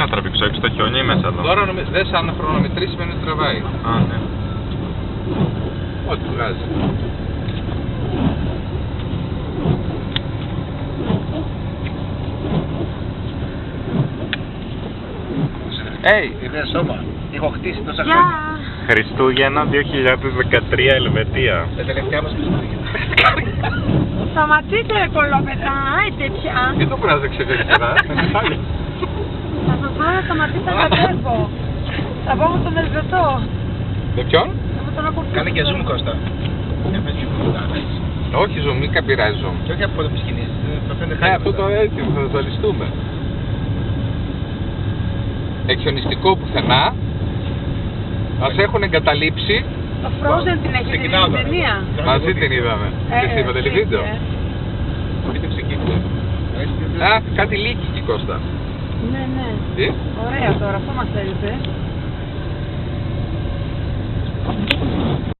να τραβήξω έξω τα χιόνια ή μέσα εδώ? Τώρα δες αν χρονομετρήσει με να τραβάει. Α, ναι. Ό,τι βγάζει. Είδες σώμα. Έχω χτίσει τόσα χρόνια. Χριστούγεννα 2013 Ελβετία. Τα τελευταία μας Χριστούγεννα. Σταματήστε ρε κολόπεδα, άιτε πια. Δεν το κουράζει ξεφεύγει. Θα σας πω να σταματήσετε να τρέχω. Θα πάω με τον Ελβετό. Με ποιον? Με τον ακολουθώ. Κάνε και zoom Κώστα. Όχι zoom, μην καπειράζει zoom. Και όχι από το σκηνής. Θα φαίνεται Ναι, αυτό το έτσι, θα ζαλιστούμε. Εκχιονιστικό πουθενά. Μας έχουν εγκαταλείψει. Το Frozen την έχετε δει την ταινία. Μαζί την είδαμε. Τι είπατε, τηλεβίντεο. Πείτε ξεκίνησε. Α, κάτι λύκει εκεί Κώστα. Ναι, ναι. Τι? Ωραία τώρα, αυτό μας έλειπε.